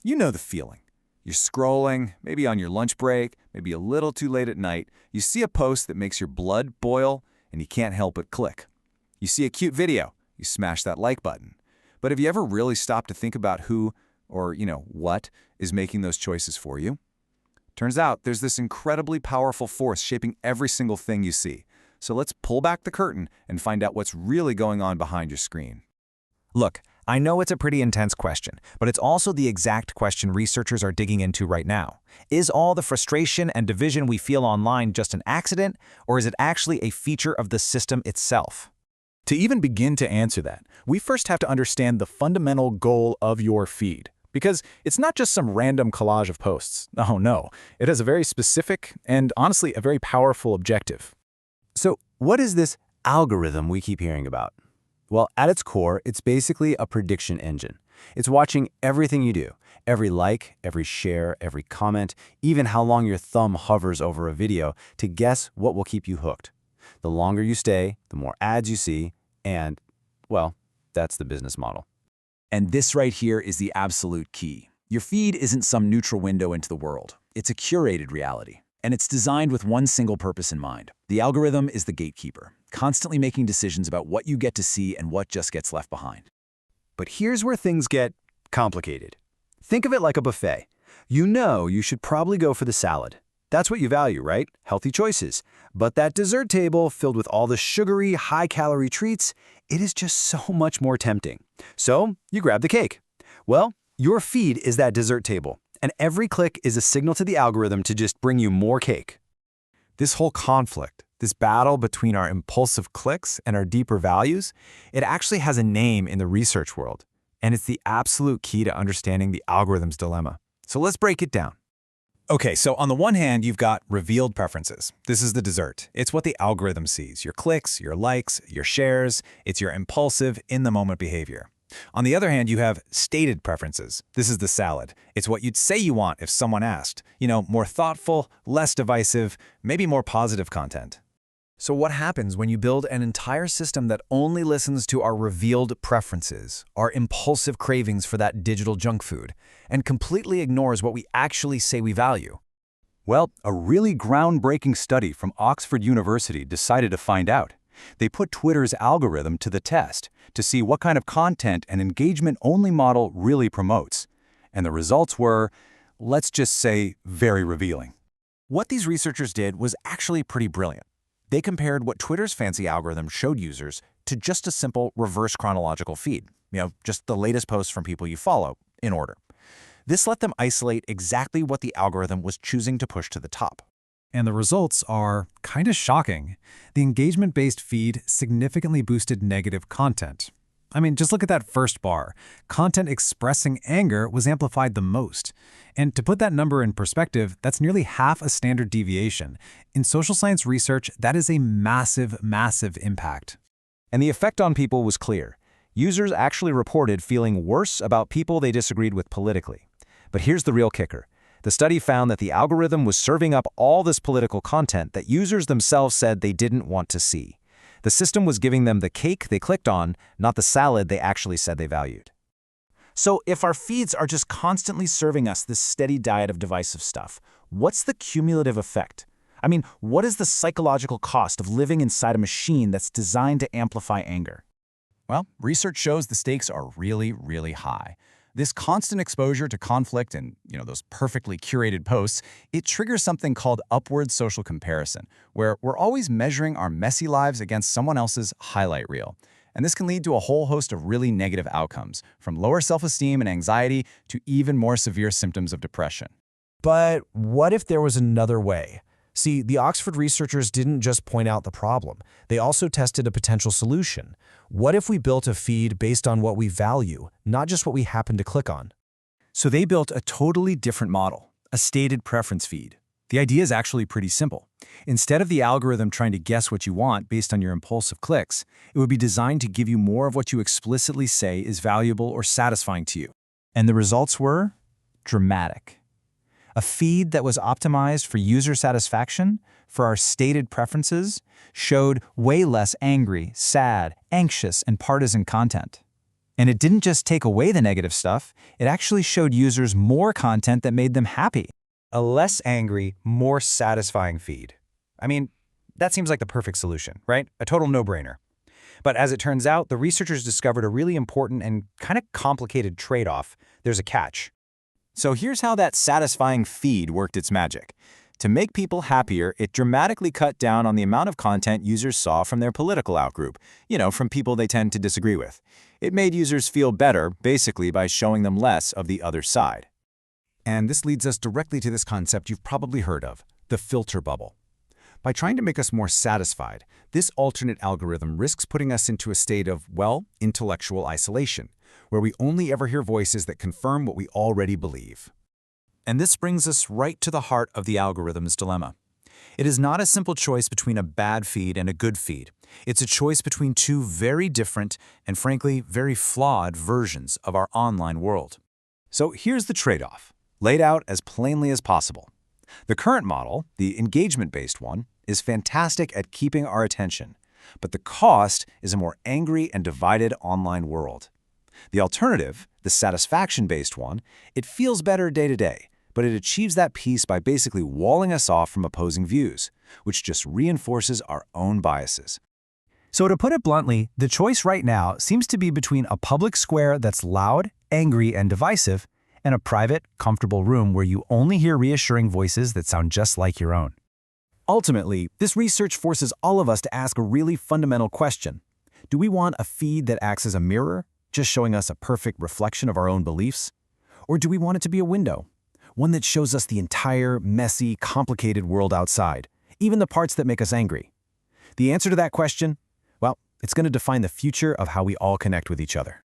You know the feeling. You're scrolling, maybe on your lunch break, maybe a little too late at night. You see a post that makes your blood boil, and you can't help but click. You see a cute video, you smash that like button. But have you ever really stopped to think about who, or what, is making those choices for you? Turns out there's this incredibly powerful force shaping every single thing you see. So let's pull back the curtain and find out what's really going on behind your screen. Look, I know it's a pretty intense question, but it's also the exact question researchers are digging into right now. Is all the frustration and division we feel online just an accident, or is it actually a feature of the system itself? To even begin to answer that, we first have to understand the fundamental goal of your feed. Because it's not just some random collage of posts. Oh no, it has a very specific and honestly a very powerful objective. So what is this algorithm we keep hearing about? Well, at its core, it's basically a prediction engine. It's watching everything you do, every like, every share, every comment, even how long your thumb hovers over a video to guess what will keep you hooked. The longer you stay, the more ads you see, and, well, that's the business model. And this right here is the absolute key. Your feed isn't some neutral window into the world. It's a curated reality. And it's designed with one single purpose in mind. The algorithm is the gatekeeper, constantly making decisions about what you get to see and what just gets left behind. But here's where things get complicated. Think of it like a buffet. You know you should probably go for the salad. That's what you value, right? Healthy choices. But that dessert table filled with all the sugary, high-calorie treats, it is just so much more tempting. So you grab the cake. Well, your feed is that dessert table, and every click is a signal to the algorithm to just bring you more cake. This whole conflict, this battle between our impulsive clicks and our deeper values, it actually has a name in the research world, and it's the absolute key to understanding the algorithm's dilemma. So let's break it down. Okay, so on the one hand, you've got revealed preferences. This is the dessert. It's what the algorithm sees, your clicks, your likes, your shares. It's your impulsive, in-the-moment behavior. On the other hand, you have stated preferences. This is the salad. It's what you'd say you want if someone asked. More thoughtful, less divisive, maybe more positive content. So what happens when you build an entire system that only listens to our revealed preferences, our impulsive cravings for that digital junk food, and completely ignores what we actually say we value? Well, a really groundbreaking study from Oxford University decided to find out. They put Twitter's algorithm to the test to see what kind of content an engagement-only model really promotes. And the results were, let's just say, very revealing. What these researchers did was actually pretty brilliant. They compared what Twitter's fancy algorithm showed users to just a simple reverse chronological feed, just the latest posts from people you follow, in order. This let them isolate exactly what the algorithm was choosing to push to the top. And the results are kind of shocking. The engagement-based feed significantly boosted negative content. Just look at that first bar. Content expressing anger was amplified the most. And to put that number in perspective, that's nearly half a standard deviation. In social science research, that is a massive, massive impact. And the effect on people was clear. Users actually reported feeling worse about people they disagreed with politically. But here's the real kicker. The study found that the algorithm was serving up all this political content that users themselves said they didn't want to see. The system was giving them the cake they clicked on, not the salad they actually said they valued. So if our feeds are just constantly serving us this steady diet of divisive stuff, what's the cumulative effect? What is the psychological cost of living inside a machine that's designed to amplify anger? Well, research shows the stakes are really, really high. This constant exposure to conflict and, those perfectly curated posts, it triggers something called upward social comparison, where we're always measuring our messy lives against someone else's highlight reel. And this can lead to a whole host of really negative outcomes, from lower self-esteem and anxiety to even more severe symptoms of depression. But what if there was another way? See, the Oxford researchers didn't just point out the problem. They also tested a potential solution. What if we built a feed based on what we value, not just what we happen to click on? So they built a totally different model, a stated preference feed. The idea is actually pretty simple. Instead of the algorithm trying to guess what you want based on your impulsive clicks, it would be designed to give you more of what you explicitly say is valuable or satisfying to you. And the results were dramatic. A feed that was optimized for user satisfaction, for our stated preferences, showed way less angry, sad, anxious, and partisan content. And it didn't just take away the negative stuff, it actually showed users more content that made them happy. A less angry, more satisfying feed. I mean, that seems like the perfect solution, right? A total no-brainer. But as it turns out, the researchers discovered a really important and kind of complicated trade-off. There's a catch. So here's how that satisfying feed worked its magic. To make people happier, it dramatically cut down on the amount of content users saw from their political outgroup, from people they tend to disagree with. It made users feel better, basically by showing them less of the other side. And this leads us directly to this concept you've probably heard of, the filter bubble. By trying to make us more satisfied, this alternate algorithm risks putting us into a state of, well, intellectual isolation, where we only ever hear voices that confirm what we already believe. And this brings us right to the heart of the algorithm's dilemma. It is not a simple choice between a bad feed and a good feed. It's a choice between two very different and, frankly, very flawed versions of our online world. So here's the trade-off, laid out as plainly as possible. The current model, the engagement-based one, is fantastic at keeping our attention, but the cost is a more angry and divided online world. The alternative, the satisfaction-based one, it feels better day to day, but it achieves that peace by basically walling us off from opposing views, which just reinforces our own biases. So to put it bluntly, the choice right now seems to be between a public square that's loud, angry, and divisive, and a private, comfortable room where you only hear reassuring voices that sound just like your own. Ultimately, this research forces all of us to ask a really fundamental question. Do we want a feed that acts as a mirror, just showing us a perfect reflection of our own beliefs? Or do we want it to be a window, one that shows us the entire, messy, complicated world outside, even the parts that make us angry? The answer to that question? Well, it's going to define the future of how we all connect with each other.